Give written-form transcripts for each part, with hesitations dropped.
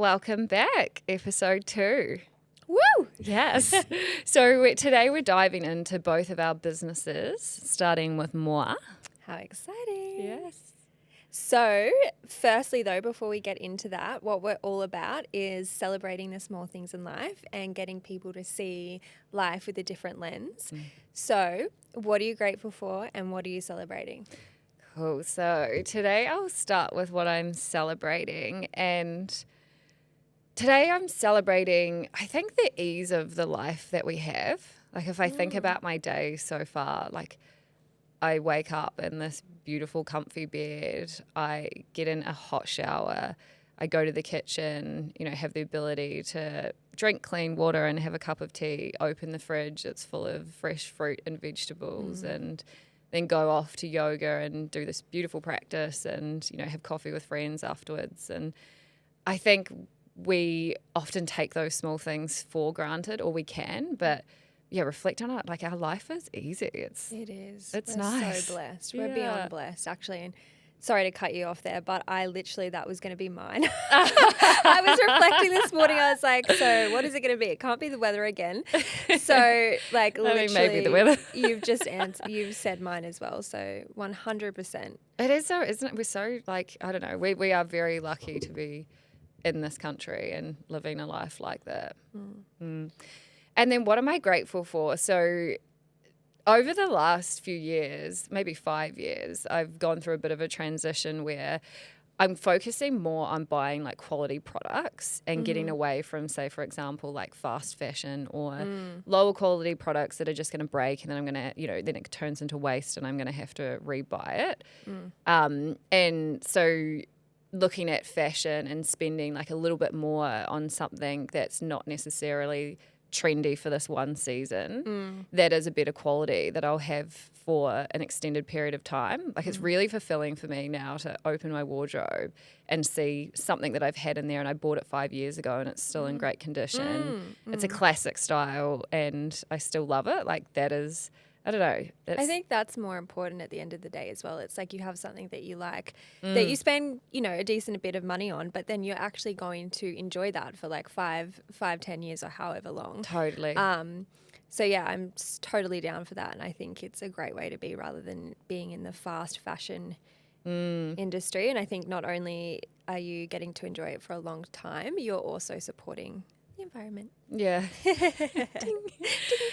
Welcome back, episode 2. Woo! Yes. So today we're diving into both of our businesses, starting with Moi. How exciting. Yes. So, firstly though, before we get into that, what we're all about is celebrating the small things in life and getting people to see life with a different lens. So, what are you grateful for and what are you celebrating? Cool. So today I'll start with what I'm celebrating. And today I'm celebrating, I think, the ease of the life that we have. Like if I think about my day so far, like I wake up in this beautiful comfy bed, I get in a hot shower, I go to the kitchen, have the ability to drink clean water and have a cup of tea, open the fridge, it's full of fresh fruit and vegetables, and then go off to yoga and do this beautiful practice and, have coffee with friends afterwards. And I think we often take those small things for granted, or we can, but reflect on it. Like our life is easy. It is. It's We're nice. So blessed. We're beyond blessed, actually. And sorry to cut you off there, but that was going to be mine. I was reflecting this morning. I was like, so what is it going to be? It can't be the weather again. So literally, maybe the weather. You've said mine as well. So 100%. It is so, isn't it? We're so I don't know. We are very lucky to be in this country and living a life like that. And then what am I grateful for? So over the last few years, maybe 5 years, I've gone through a bit of a transition where I'm focusing more on buying like quality products and getting away from, say, for example, like fast fashion or lower quality products that are just going to break and then I'm going to, then it turns into waste and I'm going to have to rebuy it. And so looking at fashion and spending like a little bit more on something that's not necessarily trendy for this one season, that is a better quality that I'll have for an extended period of time. Like it's really fulfilling for me now to open my wardrobe and see something that I've had in there and I bought it 5 years ago and it's still in great condition. It's a classic style and I still love it. Like that is, I don't know. I think that's more important at the end of the day as well. It's like you have something that you like, that you spend, a decent bit of money on, but then you're actually going to enjoy that for like 10 years or however long. Totally. So yeah, I'm totally down for that. And I think it's a great way to be rather than being in the fast fashion industry. And I think not only are you getting to enjoy it for a long time, you're also supporting the environment. Yeah. Ding,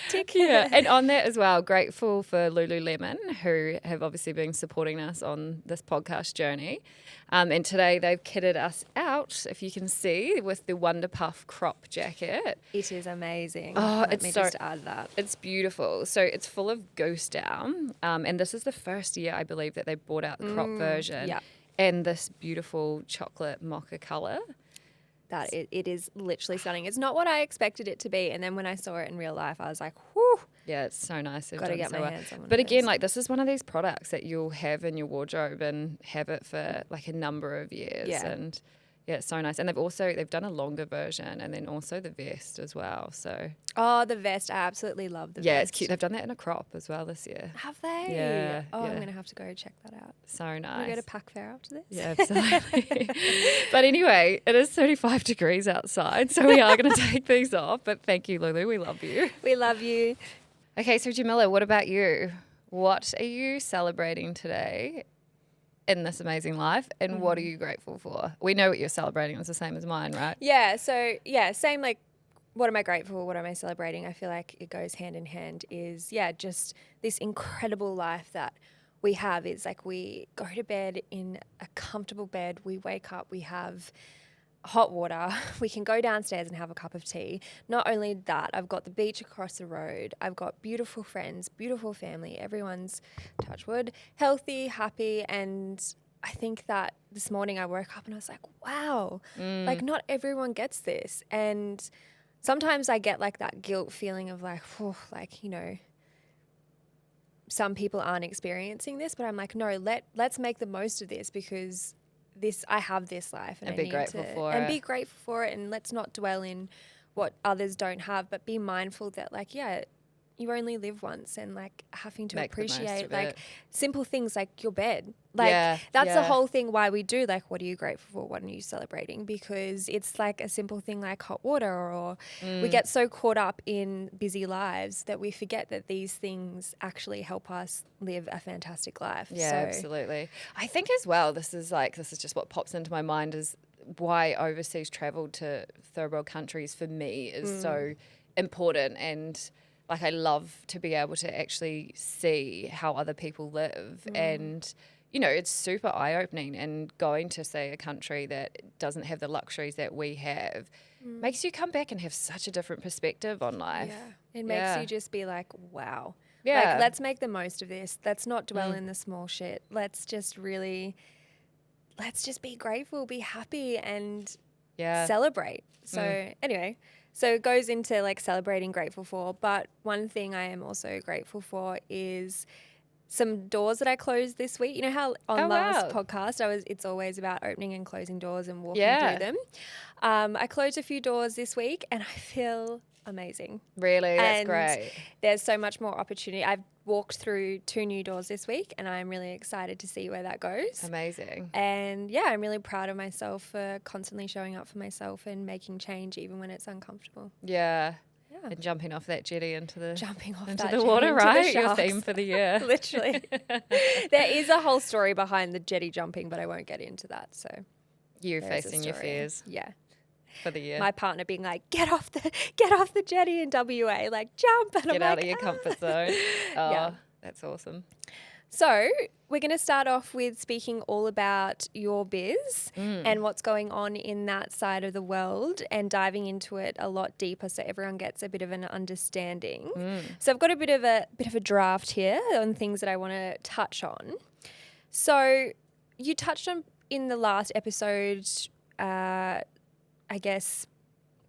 tick. Yeah. And on that as well, grateful for Lululemon, who have obviously been supporting us on this podcast journey. And today they've kitted us out, if you can see, with the Wonder Puff crop jacket. It is amazing. Oh, Let me just add that. It's beautiful. So it's full of goose down. And this is the first year, I believe, that they brought out the crop version. Yeah. And this beautiful chocolate mocha colour. That it is literally stunning. It's not what I expected it to be. And then when I saw it in real life, I was like, whew. Yeah, it's so nice. Got to get my hands on one. But again, like this is one of these products that you'll have in your wardrobe and have it for like a number of years. Yeah. And yeah, it's so nice. And they've done a longer version and then also the vest as well. So the vest. I absolutely love the vest. Yeah, it's cute. They've done that in a crop as well this year. Have they? Yeah. Oh, yeah. I'm going to have to go check that out. So nice. Can we go to Pack Fair after this? Yeah, absolutely. But anyway, it is 35 degrees outside, so we are going to take these off. But thank you, Lulu. We love you. We love you. Okay, so Jamila, what about you? What are you celebrating today in this amazing life, and what are you grateful for? We know what you're celebrating. It's the same as mine, right? Yeah, so, same like what am I grateful for? What am I celebrating? I feel like it goes hand in hand is, just this incredible life that we have is like we go to bed in a comfortable bed. We wake up, we have hot water. We can go downstairs and have a cup of tea. Not only that, I've got the beach across the road. I've got beautiful friends, beautiful family. Everyone's, touch wood, healthy, happy. And I think that this morning I woke up and I was like, wow, like not everyone gets this. And sometimes I get like that guilt feeling of like, some people aren't experiencing this, but I'm like, no, let's make the most of this because I have this life and I be need grateful to, for and it. be grateful for it. And let's not dwell in what others don't have, but be mindful that you only live once, and like having to Make the most appreciate of like it. simple things like your bed. Like Yeah, that's the yeah. whole thing why we do like, what are you grateful for? What are you celebrating? Because it's like a simple thing like hot water, or we get so caught up in busy lives that we forget that these things actually help us live a fantastic life. Yeah, So, absolutely. I think as well, this is just what pops into my mind is why overseas travel to third world countries for me is so important. And like, I love to be able to actually see how other people live. And, you know, it's super eye-opening, and going to, say, a country that doesn't have the luxuries that we have makes you come back and have such a different perspective on life. yeah, it makes you just be like, wow. Yeah. Like, let's make the most of this. Let's not dwell in the small shit. Let's just be grateful, be happy, and celebrate. So anyway, so it goes into like celebrating, grateful for. But one thing I am also grateful for is some doors that I closed this week. You know how on last podcast it's always about opening and closing doors and walking through them. I closed a few doors this week, and I feel amazing. Really? That's And great. there's so much more opportunity. I've walked through 2 new doors this week, and I'm really excited to see where that goes. Amazing. And yeah, I'm really proud of myself for constantly showing up for myself and making change even when it's uncomfortable. Yeah. And jumping off that jetty into the water, water, right? Your theme for the year. Literally. There is a whole story behind the jetty jumping, but I won't get into that. So you facing your fears. Yeah. For the year. My partner being like, get off the jetty in WA, like jump. And Get out of your comfort zone. Oh, that's awesome. So we're going to start off with speaking all about your biz and what's going on in that side of the world, and diving into it a lot deeper so everyone gets a bit of an understanding. So I've got a bit of a draft here on things that I want to touch on. So you touched on in the last episode, I guess,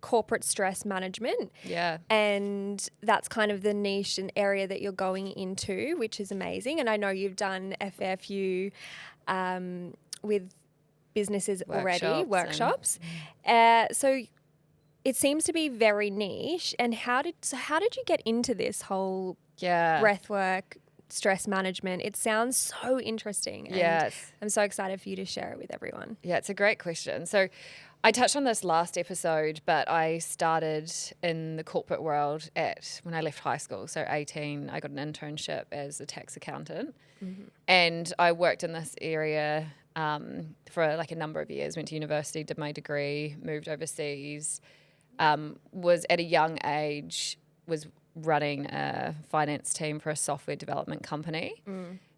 corporate stress management. Yeah. And that's kind of the niche and area that you're going into, which is amazing. And I know you've done a fair few with businesses already, workshops. So it seems to be very niche. And how did you get into this whole breath work, stress management? It sounds so interesting. And I'm so excited for you to share it with everyone. Yeah, it's a great question. So I touched on this last episode, but I started in the corporate world when I left high school. So 18, I got an internship as a tax accountant. And I worked in this area for like a number of years, went to university, did my degree, moved overseas, was at a young age, was running a finance team for a software development company.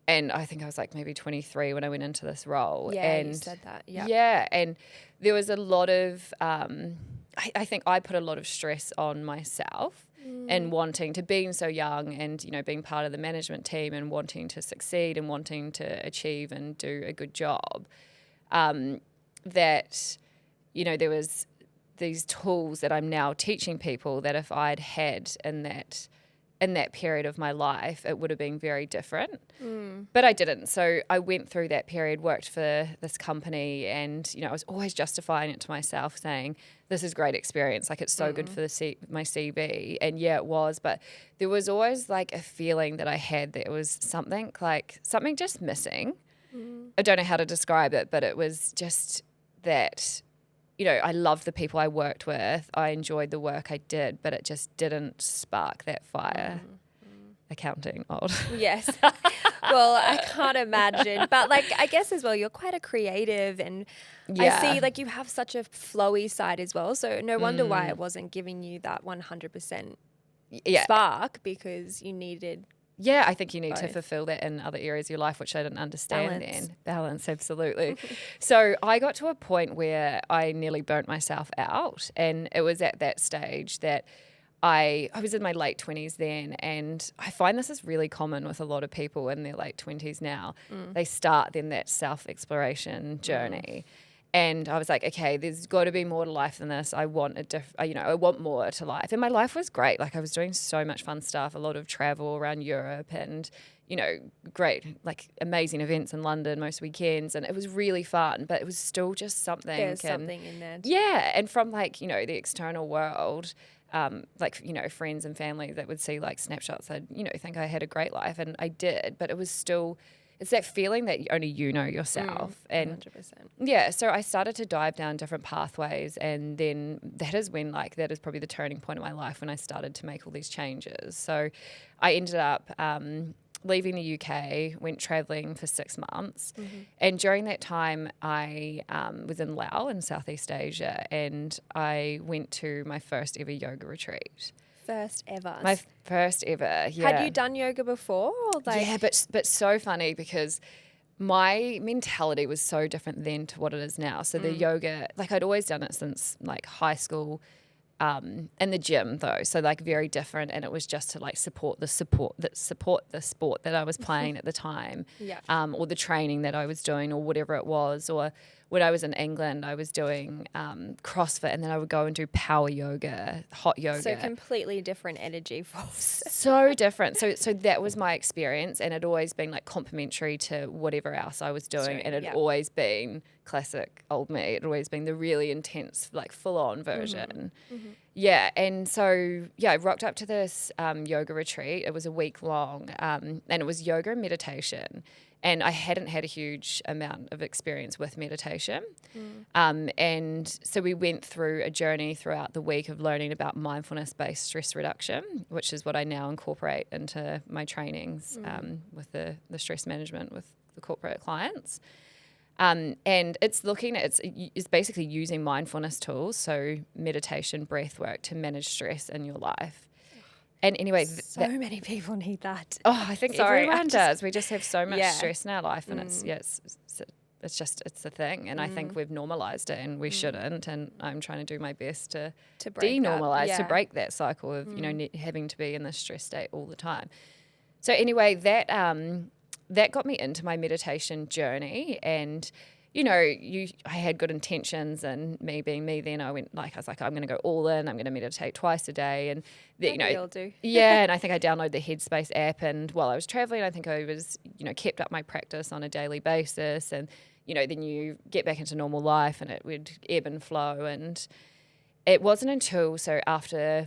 And I think I was like maybe 23 when I went into this role. Yeah, and you said that. Yeah. Yeah, and there was a lot of, I think I put a lot of stress on myself and wanting to, being so young and, you know, being part of the management team and wanting to succeed and wanting to achieve and do a good job, that, you know, there was these tools that I'm now teaching people that if I'd had in that period of my life, it would have been very different. But I didn't. So I went through that period, worked for this company, and, you know, I was always justifying it to myself, saying, this is great experience. Like, it's so good for my CV. And yeah, it was. But there was always like a feeling that I had that it was something just missing. I don't know how to describe it, but it was just that, you know, I loved the people I worked with. I enjoyed the work I did, but it just didn't spark that fire. Accounting, odd. Yes. Well, I can't imagine. But like, I guess as well, you're quite a creative, and I see like you have such a flowy side as well. So no wonder why it wasn't giving you that 100% spark, because you needed. Yeah, I think you need to fulfill that in other areas of your life, which I didn't understand then. Balance, absolutely. So I got to a point where I nearly burnt myself out, and it was at that stage that I was in my late 20s then, and I find this is really common with a lot of people in their late 20s now. They start then that self-exploration journey. And I was like, okay, there's got to be more to life than this. I want I want more to life. And my life was great. Like, I was doing so much fun stuff, a lot of travel around Europe and, you know, great, like amazing events in London most weekends. And it was really fun, but it was still just something. There's something in there. Yeah. And from like, you know, the external world, like, you know, friends and family that would see like snapshots. I'd, you know, think I had a great life, and I did, but it was still, it's that feeling that only you know yourself. And 100%. yeah, so I started to dive down different pathways, and then that is when, like, that is probably the turning point of my life when I started to make all these changes. So I ended up leaving the UK, went traveling for 6 months. And during that time, I was in Laos in Southeast Asia, and I went to my first ever yoga retreat. First ever. My first ever, yeah. Had you done yoga before? Or like, Yeah, but so funny because my mentality was so different then to what it is now. So the yoga, like I'd always done it since like high school, in the gym though. So like very different, and it was just to like support the sport that I was playing at the time, or the training that I was doing, or whatever it was. Or when I was in England, I was doing CrossFit, and then I would go and do power yoga, hot yoga. so completely different energy force. So different. So that was my experience, and it always been like complementary to whatever else I was doing, and it'd always been classic old me. It'd always been the really intense, like full on version. Yeah, and so I rocked up to this yoga retreat. It was a week long, and it was yoga and meditation. And I hadn't had a huge amount of experience with meditation. And so we went through a journey throughout the week of learning about mindfulness-based stress reduction, which is what I now incorporate into my trainings with the stress management with the corporate clients. And it's it's basically using mindfulness tools, so meditation, breath work, to manage stress in your life. And anyway, so many people need that. Oh, I think everyone does. We just have so much stress in our life, and it's a thing. And I think we've normalized it, and we shouldn't. And I'm trying to do my best to break denormalize, to break that cycle of you know having to be in this stress state all the time. So anyway, that got me into my meditation journey. And you know, I had good intentions, and me being me, then I was like, I'm going to go all in. I'm going to meditate twice a day, and we all do. yeah. And I think I downloaded the Headspace app, and while I was traveling, I think I was, you know, kept up my practice on a daily basis, and you know, then you get back into normal life, and it would ebb and flow. And it wasn't until after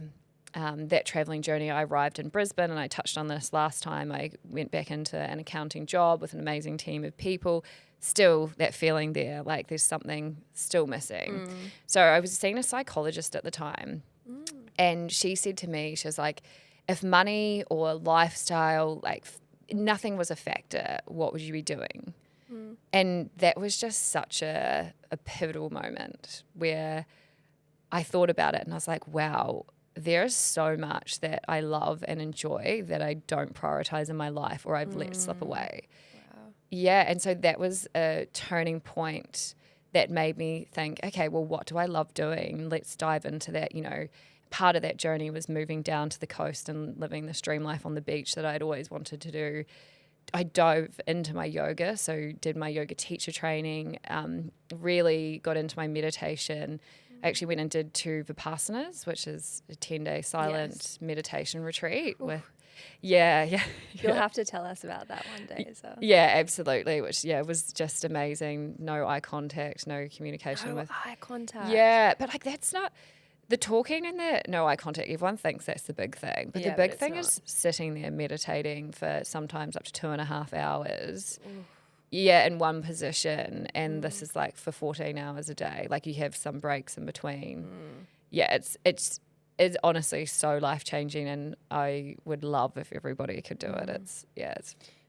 that traveling journey, I arrived in Brisbane, and I touched on this last time. I went back into an accounting job with an amazing team of people. Still that feeling there, like there's something still missing. So I was seeing a psychologist at the time, and she said to me, she was like, if money or lifestyle, like nothing was a factor, what would you be doing? And that was just such a pivotal moment where I thought about it, and I was like, wow, there's so much that I love and enjoy that I don't prioritize in my life, or I've let slip away. Yeah, and so that was a turning point that made me think, okay, well, what do I love doing? Let's dive into that. You know, part of that journey was moving down to the coast and living this dream life on the beach that I'd always wanted to do. I dove into my yoga, so did my yoga teacher training, really got into my meditation. I actually went and did 2 Vipassanas, which is a 10-day silent meditation retreat with. Yeah. You'll have to tell us about that one day as well. Yeah, absolutely. Which was just amazing. No eye contact, no communication with eye contact. Yeah, but like that's not the talking and the no eye contact. Everyone thinks that's the big thing, but the big thing is sitting there meditating for sometimes up to 2.5 hours. Yeah, in one position, and this is like for 14 hours a day. Like you have some breaks in between. Yeah, it's honestly so life-changing, and I would love if everybody could do it. It's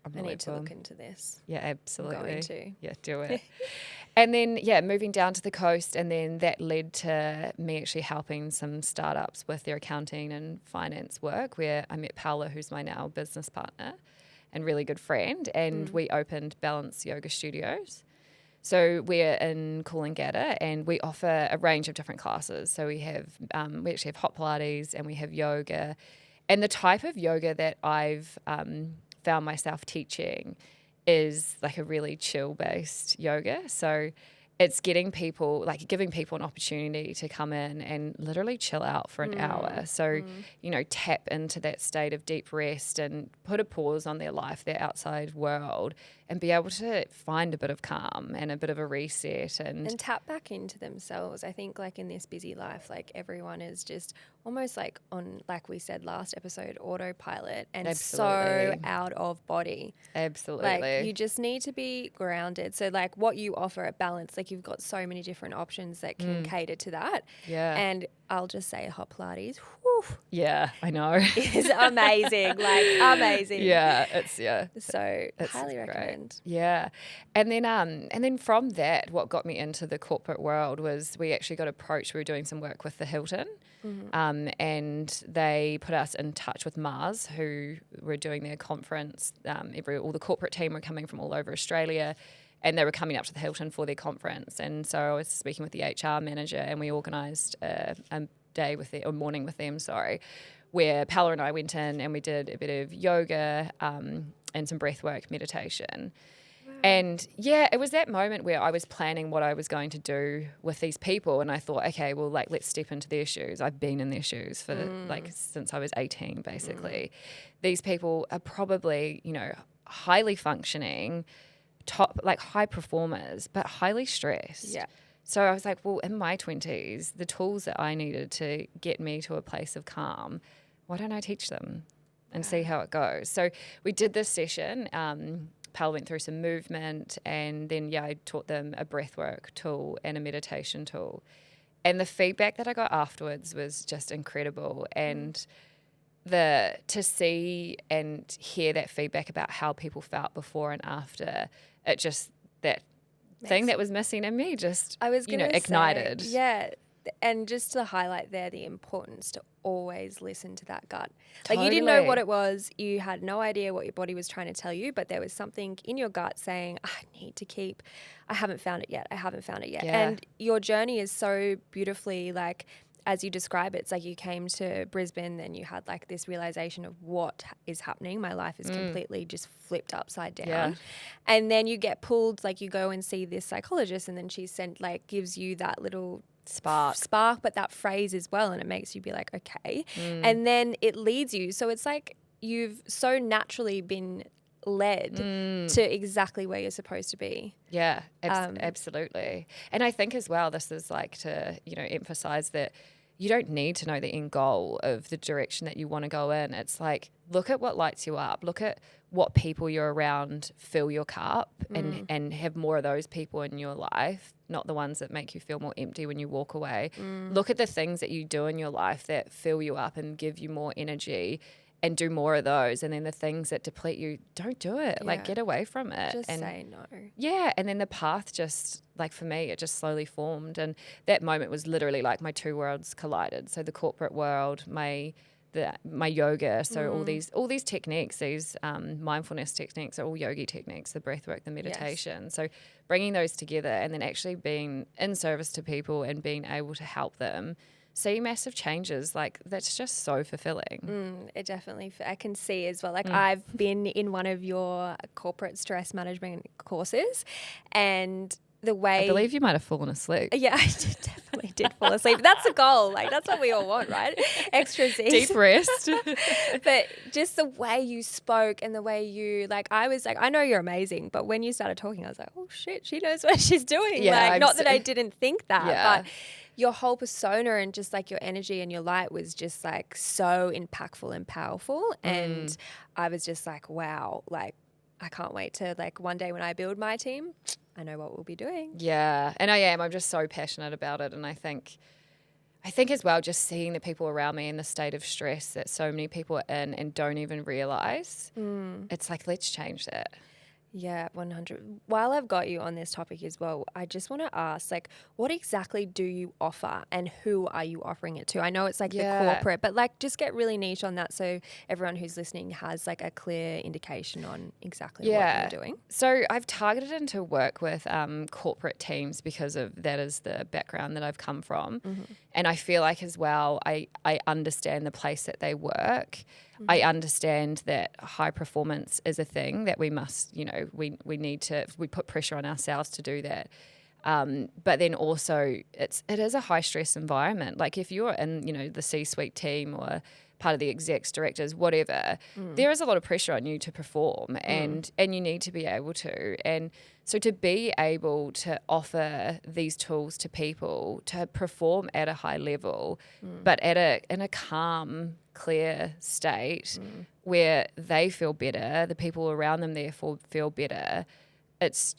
I need to look into this. Yeah, absolutely. I'm going to. Yeah, do it. And then, moving down to the coast, and then that led to me actually helping some startups with their accounting and finance work, where I met Paula, who's my now business partner and really good friend, and we opened Balance Yoga Studios. So we're in Coolangatta, and we offer a range of different classes. So we actually have hot Pilates, and we have yoga. And the type of yoga that I've found myself teaching is like a really chill-based yoga. So it's giving people an opportunity to come in and literally chill out for an hour. So, tap into that state of deep rest and put a pause on their life, their outside world, and be able to find a bit of calm and a bit of a reset and tap back into themselves. I think like in this busy life, like everyone is just almost like on, like we said last episode, autopilot and Absolutely. so out of body. Absolutely. Like you just need to be grounded. So like what you offer at Balance, like you've got so many different options that can cater to that. Yeah. And I'll just say hot Pilates, whew, Yeah, I know. is amazing. Like amazing. Yeah, So it's highly great. recommend. Yeah. And then from that, what got me into the corporate world was we actually got approached. We were doing some work with the Hilton. And they put us in touch with Mars, who were doing their conference. All the corporate team were coming from all over Australia, and they were coming up to the Hilton for their conference. And so I was speaking with the HR manager, and we organised a morning with them, where Paula and I went in and we did a bit of yoga and some breathwork meditation. And yeah, it was that moment where I was planning what I was going to do with these people, and I thought, okay, well, like let's step into their shoes. I've been in their shoes for since I was 18, basically. These people are probably, highly functioning, high performers, but highly stressed. Yeah. So I was like, well, in my 20s, the tools that I needed to get me to a place of calm, why don't I teach them and see how it goes? So we did this session. Pal went through some movement, and then, I taught them a breathwork tool and a meditation tool. And the feedback that I got afterwards was just incredible. And to see and hear that feedback about how people felt before and after, it just, that thing that was missing in me just, I was gonna ignited. Say, yeah. And just to highlight there the importance to always listen to that gut. Like you didn't know what it was. You had no idea what your body was trying to tell you, but there was something in your gut saying, I haven't found it yet. Yeah. And your journey is so beautifully like, as you describe it, it's like you came to Brisbane, then you had like this realization of what is happening. My life is completely just flipped upside down. Yeah. And then you get pulled, like you go and see this psychologist, and then she gives you that little spark, but that phrase as well, and it makes you be like, okay. And then it leads you. So it's like you've so naturally been led to exactly where you're supposed to be. Yeah, absolutely. And I think as well, this is like to, emphasize that you don't need to know the end goal of the direction that you want to go in. It's like, look at what lights you up. Look at what people you're around fill your cup and have more of those people in your life, not the ones that make you feel more empty when you walk away. Look at the things that you do in your life that fill you up and give you more energy, and do more of those. And then the things that deplete you, don't do it. Yeah. Like, get away from it. Just and say no. Yeah. And then the path just, like for me, it just slowly formed. And that moment was literally like my two worlds collided. So the corporate world, my yoga. So all these techniques, these mindfulness techniques are all yogi techniques, the breathwork, the meditation. Yes. So bringing those together and then actually being in service to people and being able to help them see massive changes, like that's just so fulfilling. It definitely, I can see as well. Like I've been in one of your corporate stress management courses, and the way I believe you might have fallen asleep. Yeah, I definitely did fall asleep. That's the goal. Like that's what we all want, right? Extra Z's. Deep rest. But just the way you spoke and the way you, like, I was like, I know you're amazing, but when you started talking, I was like, oh shit, she knows what she's doing. Yeah, like, not that I didn't think that, but your whole persona and just like your energy and your light was just like so impactful and powerful. And I was just like, wow, like I can't wait to, like, one day when I build my team, I know what we'll be doing. Yeah, and I'm just so passionate about it. And I think as well, just seeing the people around me in the state of stress that so many people are in and don't even realize, it's like, let's change that. Yeah, 100. While I've got you on this topic as well, I just want to ask, like, what exactly do you offer and who are you offering it to? I know it's like the corporate, but like just get really niche on that so everyone who's listening has like a clear indication on exactly what you're doing. So I've targeted into work with corporate teams because of that is the background that I've come from. And I feel like as well, I understand the place that they work. I understand that high performance is a thing that we must, we put pressure on ourselves to do that. But then also it is a high stress environment. Like if you're in, the C-suite team or part of the execs, directors, whatever, there is a lot of pressure on you to perform and you need to be able to. And so to be able to offer these tools to people to perform at a high level, but in a calm, clear state where they feel better, the people around them therefore feel better, it's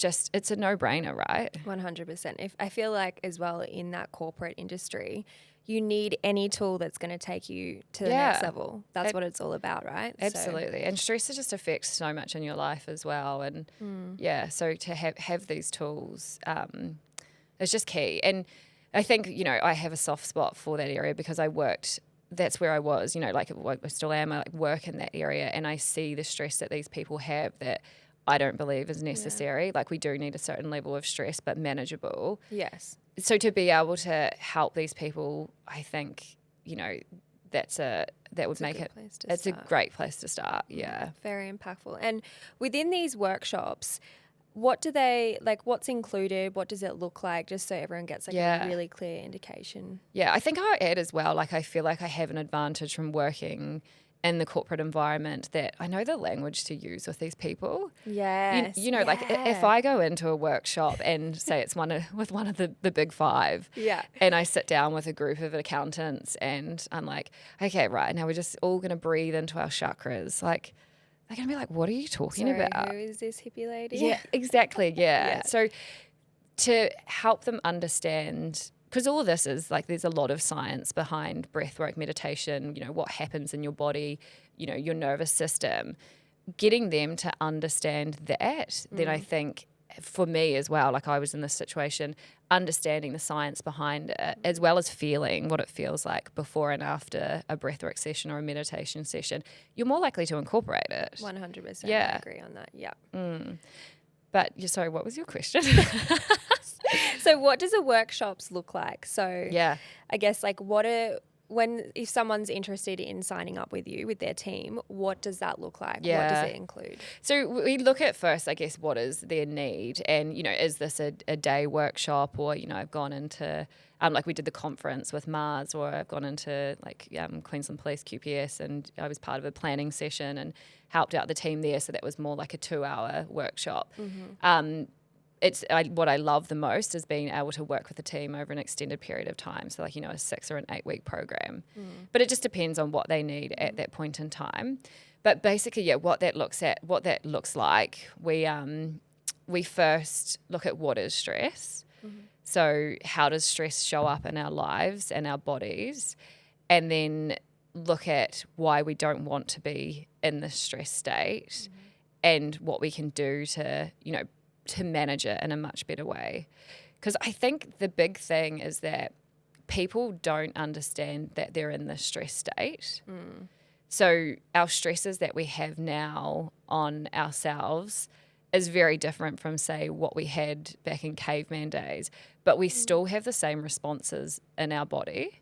a no-brainer, right? 100%. If I feel like as well in that corporate industry, you need any tool that's going to take you to the next level. That's what it's all about, right? Absolutely. And stress just affects so much in your life as well. And so to have these tools is just key. And I think, I have a soft spot for that area because that's where I was, like I still am, I work in that area and I see the stress that these people have that I don't believe is necessary. Like we do need a certain level of stress, but manageable. Yes. So to be able to help these people, I think, that would make it. It's a great place to start. Yeah. Very impactful. And within these workshops, what do they what's included? What does it look like? Just so everyone gets a really clear indication. Yeah, I think I add as well, I feel like I have an advantage from working in the corporate environment that I know the language to use with these people. Yes. If I go into a workshop and say it's with one of the big five, and I sit down with a group of accountants and I'm like, okay, right, now we're just all going to breathe into our chakras. Like, they're going to be like, what are you talking about? Who is this hippie lady? Yeah, exactly, yeah. So to help them understand, because all of this is there's a lot of science behind breathwork, meditation, what happens in your body, your nervous system, getting them to understand that, then I think for me as well, I was in this situation, understanding the science behind it, as well as feeling what it feels like before and after a breathwork session or a meditation session, you're more likely to incorporate it. 100%. Yeah. I agree on that. Yeah. But sorry, what was your question? So what does the workshops look like? So I guess if someone's interested in signing up with you, with their team, what does that look like? Yeah. What does it include? So we look at first, I guess, what is their need? And, is this a day workshop or, I've gone into, we did the conference with Mars, or I've gone into Queensland Police QPS and I was part of a planning session and helped out the team there. So that was more like a 2-hour workshop. What I love the most is being able to work with the team over an extended period of time. So a 6 or an 8 week program, but it just depends on what they need at that point in time. But basically, what that looks like, we first look at what is stress. So how does stress show up in our lives and our bodies, and then look at why we don't want to be in this stress state and what we can do to, to manage it in a much better way. Because I think the big thing is that people don't understand that they're in this stress state. So our stresses that we have now on ourselves is very different from, say, what we had back in caveman days, but we still have the same responses in our body.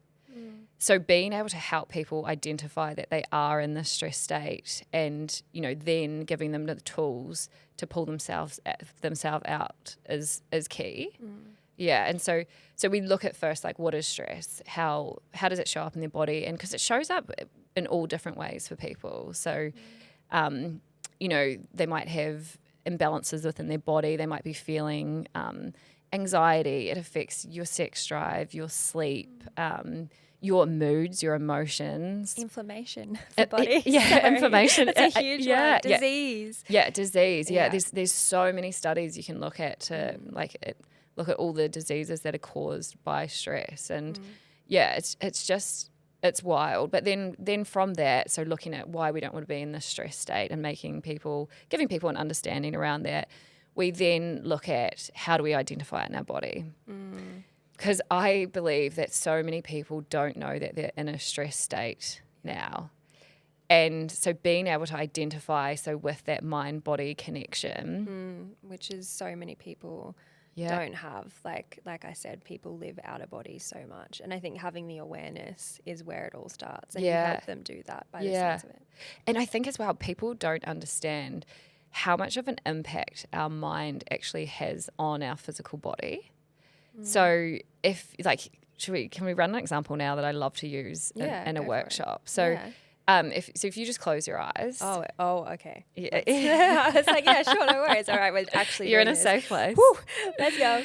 So being able to help people identify that they are in this stress state and, then giving them the tools to pull themselves out is key. Yeah. And so we look at first, what is stress? How does it show up in their body? And because it shows up in all different ways for people. So, they might have imbalances within their body. They might be feeling anxiety. It affects your sex drive, your sleep, your moods, your emotions. Inflammation of the body. Inflammation. That's a huge one. Disease. Yeah, disease. Yeah. There's so many studies you can look at to look at all the diseases that are caused by stress. And it's wild. But then from that, so looking at why we don't want to be in this stress state and giving people an understanding around that, we then look at how do we identify it in our body. Because I believe that so many people don't know that they're in a stress state now. And so being able to identify, with that mind-body connection. Which is so many people don't have. Like I said, people live out of body so much. And I think having the awareness is where it all starts. And you help them do that by the sense of it. And I think as well, people don't understand how much of an impact our mind actually has on our physical body. So if can we run an example now that I love to use in a workshop? So If you just close your eyes. Oh, okay. Yeah. I was like, yeah, sure, no worries. All right, we're actually You're in doing a this. safe place. Whew, let's go.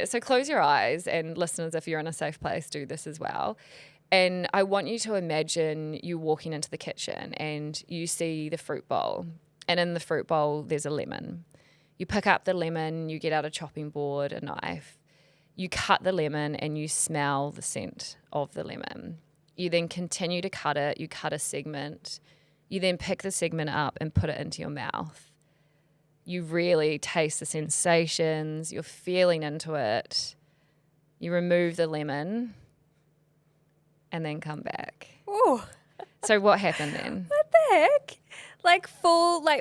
So close your eyes, and listeners, if you're in a safe place, do this as well. And I want you to imagine you walking into the kitchen and you see the fruit bowl, and in the fruit bowl there's a lemon. You pick up the lemon, you get out a chopping board, a knife. You cut the lemon and you smell the scent of the lemon. You then continue to cut it. You cut a segment. You then pick the segment up and put it into your mouth. You really taste the sensations. You're feeling into it. You remove the lemon and then come back. Ooh, So what happened then? what the heck? Like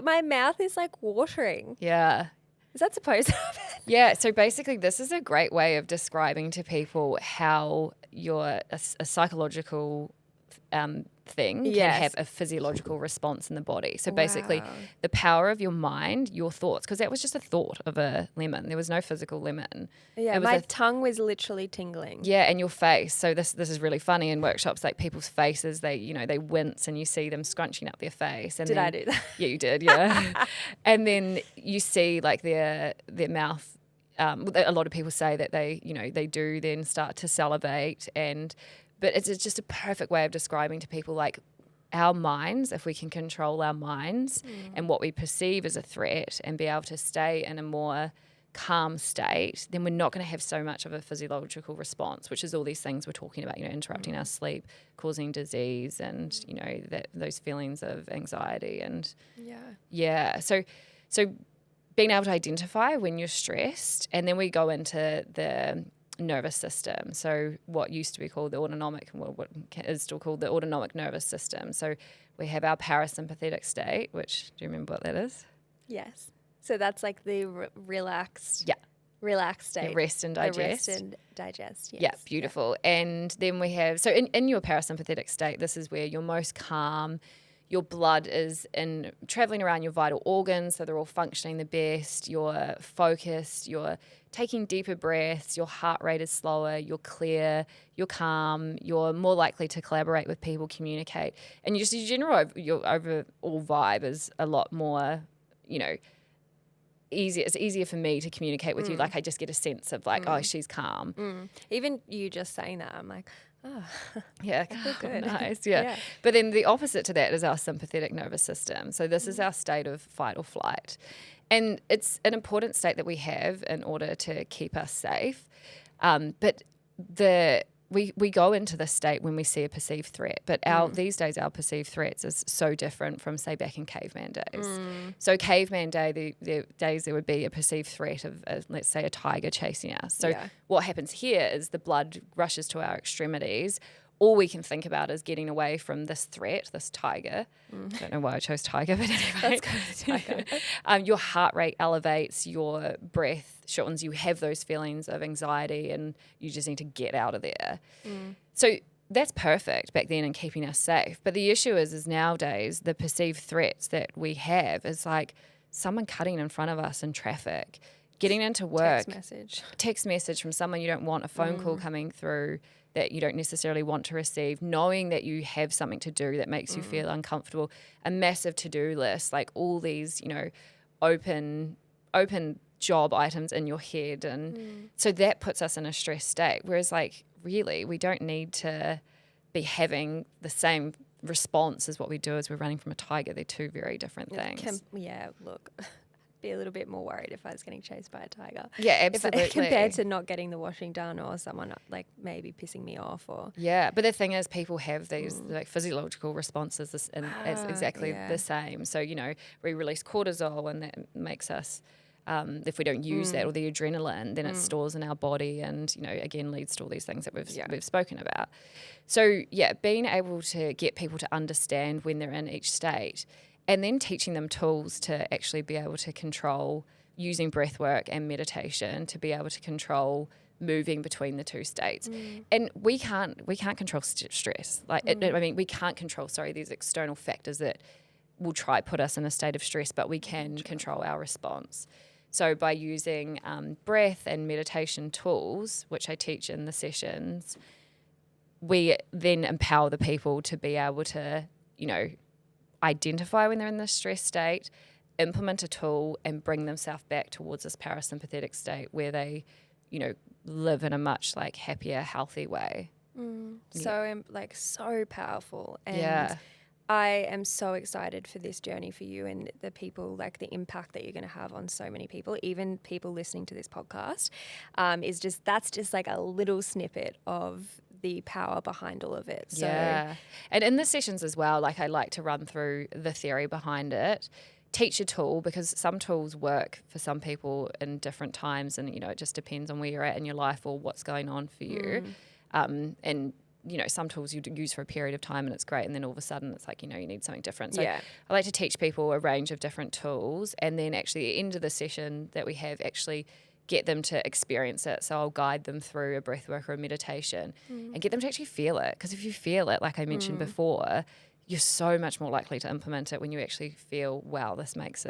my mouth is like watering. Yeah. Is that supposed to happen? Yeah, so basically this is a great way of describing to people how a psychological thing can Yes. have a physiological response in the body. So basically Wow. the power of your mind, your thoughts, because that was just a thought of a lemon. There was no physical lemon. Yeah, It was my a tongue was literally tingling. Yeah, and your face. So this is really funny in workshops, like people's faces, they wince and you see them scrunching up their face. And Did then, I do that? Yeah, you did, yeah. And then you see like their mouth. A lot of people say that they do then start to salivate, but it's just a perfect way of describing to people like our minds, if we can control our minds and what we perceive as a threat and be able to stay in a more calm state, then we're not going to have so much of a physiological response, which is all these things we're talking about, interrupting our sleep, causing disease, and those feelings of anxiety and so being able to identify when you're stressed, and then we go into the nervous system. So what used to be called the autonomic, what is still called the autonomic nervous system. So we have our parasympathetic state, which, do you remember what that is? Yes. So that's like the relaxed state. The rest and digest. The rest and digest, yes. Yeah, beautiful. Yeah. And then we have, so in your parasympathetic state, this is where you're most calm. Your blood is traveling around your vital organs, so they're all functioning the best. You're focused, you're taking deeper breaths, your heart rate is slower, you're clear, you're calm, you're more likely to collaborate with people, communicate. And your overall vibe is a lot more, easier. It's easier for me to communicate with you. Like I just get a sense of like, oh, she's calm. Even you just saying that, I'm like, oh, yeah, I feel good. Nice, yeah. But then the opposite to that is our sympathetic nervous system. So this is our state of fight or flight. And it's an important state that we have in order to keep us safe. But we go into this state when we see a perceived threat. But these days our perceived threats is so different from, say, back in caveman days. So caveman day, the days there would be a perceived threat of, let's say, a tiger chasing us. So what happens here is the blood rushes to our extremities. All we can think about is getting away from this threat, this tiger. I don't know why I chose tiger, but anyway. Let's go with tiger. Your heart rate elevates, your breath shortens, you have those feelings of anxiety and you just need to get out of there. So that's perfect back then in keeping us safe. But the issue is nowadays the perceived threats that we have is like someone cutting in front of us in traffic, getting into work. Text message from someone you don't want, a phone call coming through that you don't necessarily want to receive, knowing that you have something to do that makes you feel uncomfortable, a massive to-do list, like all these, open job items in your head. And so that puts us in a stressed state. Whereas like, really, we don't need to be having the same response as what we do as we're running from a tiger. They're two very different things. Look, be a little bit more worried if I was getting chased by a tiger. Yeah, absolutely. Compared to not getting the washing done or someone like maybe pissing me off or. Yeah, but the thing is people have these like physiological responses and it's exactly the same. So, we release cortisol and that makes us, if we don't use that or the adrenaline, then it stores in our body and, again, leads to all these things that we've spoken about. So, being able to get people to understand when they're in each state and then teaching them tools to actually be able to control using breath work and meditation to be able to control moving between the two states. And we can't control stress. Like, we can't control, these external factors that will try put us in a state of stress, but we can control our response. So by using breath and meditation tools, which I teach in the sessions, we then empower the people to be able to, identify when they're in this stress state, implement a tool, and bring themselves back towards this parasympathetic state where they, live in a much like happier, healthy way. So so powerful. And Yeah. I am so excited for this journey for you and the people, like the impact that you're going to have on so many people, even people listening to this podcast, that's just like a little snippet of the power behind all of it. So Yeah. And in the sessions as well, like I like to run through the theory behind it, teach a tool, because some tools work for some people in different times, and it just depends on where you're at in your life or what's going on for you. And some tools you use for a period of time and it's great, and then all of a sudden it's like you need something different. So I like to teach people a range of different tools, and then actually at the end of the session that we have, actually get them to experience it. So I'll guide them through a breath work or a meditation and get them to actually feel it, because if you feel it, like I mentioned before, you're so much more likely to implement it when you actually feel, wow, this makes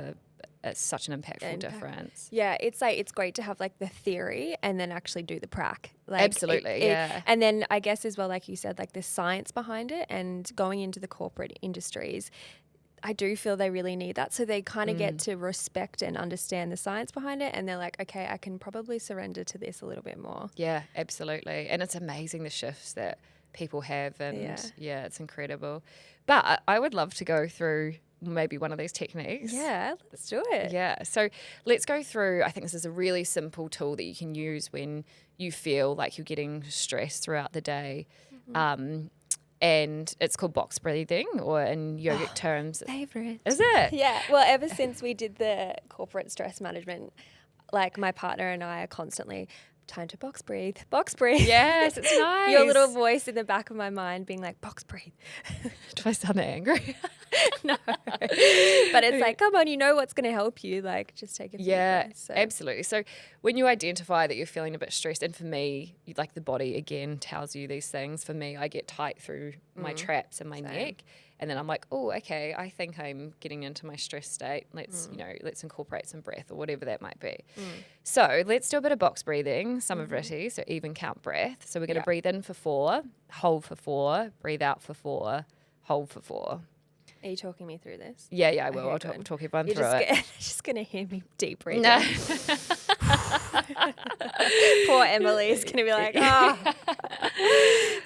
it's such an impactful difference. Yeah, it's like it's great to have like the theory and then actually do the prac. Like Absolutely, yeah. And then I guess as well, like you said, like the science behind it, and going into the corporate industries, I do feel they really need that. So they kind of get to respect and understand the science behind it, and they're like, okay, I can probably surrender to this a little bit more. Yeah, absolutely. And it's amazing the shifts that people have, and yeah, it's incredible. But I would love to go through maybe one of these techniques. Yeah, let's do it. Yeah. So let's go through, I think this is a really simple tool that you can use when you feel like you're getting stressed throughout the day. And it's called box breathing, or in yogic terms. Favorite. Is it? Yeah. Well, ever since we did the corporate stress management, like my partner and I are constantly, time to box breathe, box breathe. Yes, it's nice. Your little voice in the back of my mind being like, box breathe. Do I sound angry? No. But it's like, come on, you know what's going to help you. Like, just take a few breaths. So. Absolutely. So when you identify that you're feeling a bit stressed, and for me, like the body again tells you these things. For me, I get tight through my traps and my neck. And then I'm like, oh, okay, I think I'm getting into my stress state. Let's incorporate some breath or whatever that might be. So let's do a bit of box breathing, Samavritti, so even count breath. So we're going to breathe in for 4, hold for 4, breathe out for 4, hold for 4. Are you talking me through this? Yeah, I will. Okay, I'll talk everyone You're through it. You're just going to hear me deep breathing. No. Poor Emily's going to be like, oh.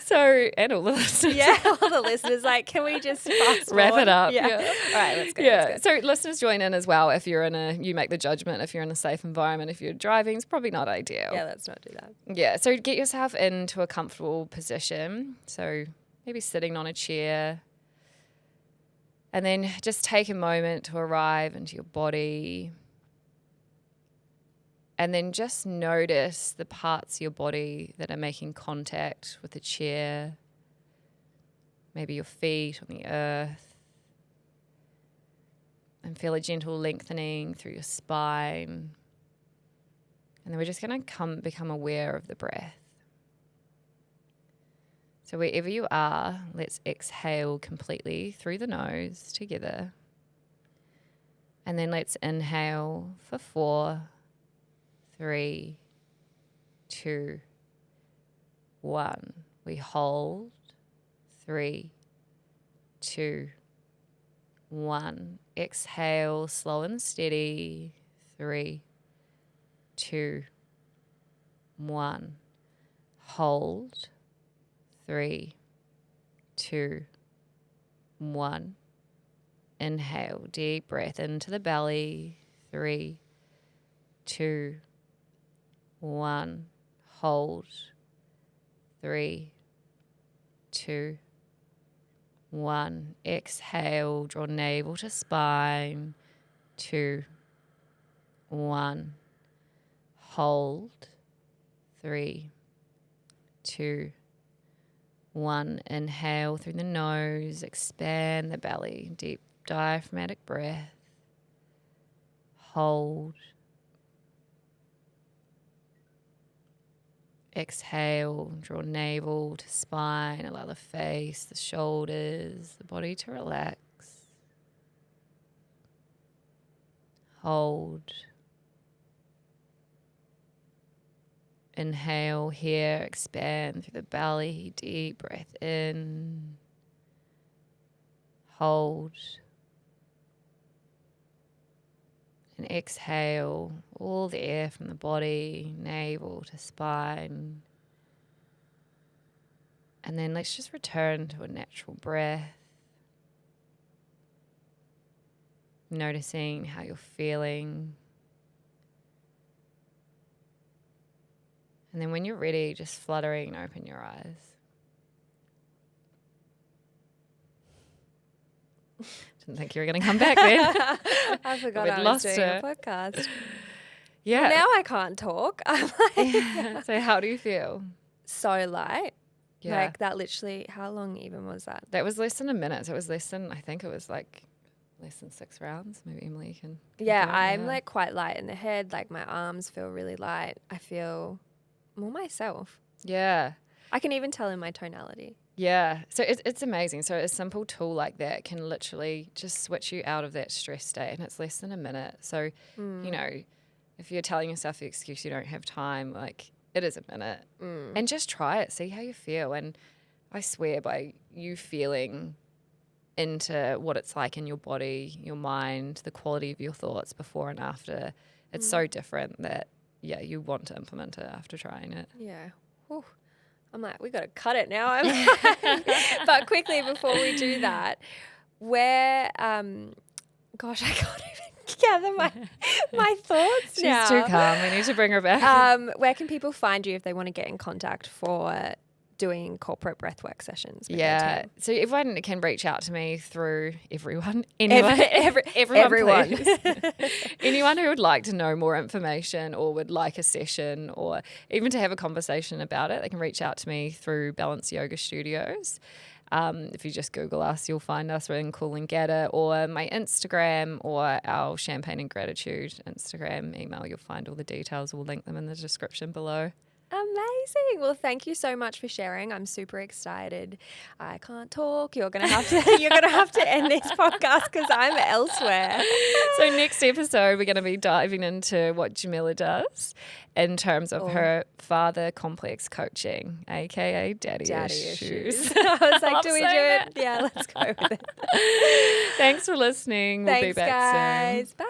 So, and all the listeners. Yeah, all the listeners, like, can we just fast wrap forward? it up? Yeah. Yeah. All right, let's go. Yeah. Let's go. So listeners join in as well. If you're you make the judgment. If you're in a safe environment, if you're driving, it's probably not ideal. Yeah, let's not do that. Yeah. So get yourself into a comfortable position. So maybe sitting on a chair. And then just take a moment to arrive into your body. And then just notice the parts of your body that are making contact with the chair. Maybe your feet on the earth. And feel a gentle lengthening through your spine. And then we're just going to become aware of the breath. So wherever you are, let's exhale completely through the nose together. And then let's inhale for 4, 3, 2, 1. We hold. 3, 2, 1. Exhale, slow and steady. 3, 2, 1. Hold. 3, 2, 1. Inhale, deep breath into the belly. 3, 2, 1. Hold. 3, 2, 1. Exhale, draw navel to spine. 2, 1. Hold. 3, 2, 1. Inhale through the nose, expand the belly, deep diaphragmatic breath. Hold. Exhale, draw navel to spine, allow the face, the shoulders, the body to relax. Hold. Inhale here, expand through the belly, deep breath in. hold, and exhale all the air from the body, navel to spine. And then let's just return to a natural breath. Noticing how you're feeling. And then when you're ready, just fluttering and open your eyes. Didn't think you were going to come back then. I forgot We'd I was lost doing her. a podcast. Yeah. Well, now I can't talk. I'm like So how do you feel? so light. Yeah. Like that literally, how long even was that? That was less than a minute. So it was less than, I think it was like less than 6 rounds. Maybe Emily can Yeah, do it. I'm like quite light in the head. Like my arms feel really light. I feel more myself. Yeah. I can even tell in my tonality. Yeah. So it's amazing. So a simple tool like that can literally just switch you out of that stress state, and it's less than a minute. So, you know, if you're telling yourself the excuse you don't have time, like it is a minute. And just try it. See how you feel. And I swear by you feeling into what it's like in your body, your mind, the quality of your thoughts before and after, it's so different that, yeah, you want to implement it after trying it. Yeah. Whew. I'm like, we got to cut it now. But quickly before we do that, where, gosh, I can't even gather my thoughts now. She's too calm. We need to bring her back. Where can people find you if they want to get in contact for doing corporate breathwork sessions with their Yeah. team? So everyone can reach out to me through everyone. Everyone. Please. Anyone who would like to know more information or would like a session or even to have a conversation about it, they can reach out to me through Balance Yoga Studios. If you just Google us, you'll find us. We're in Coolangatta, or my Instagram or our Champagne and Gratitude Instagram email. You'll find all the details. We'll link them in the description below. Amazing. Well, thank you so much for sharing. I'm super excited. I can't talk. You're gonna have to end this podcast because I'm elsewhere. So next episode, we're going to be diving into what Jamila does in terms of her father complex coaching, aka daddy issues. I was like, Love do we do saying it? Yeah, let's go with it. Thanks for listening. We'll be Thanks, back soon. guys. Bye.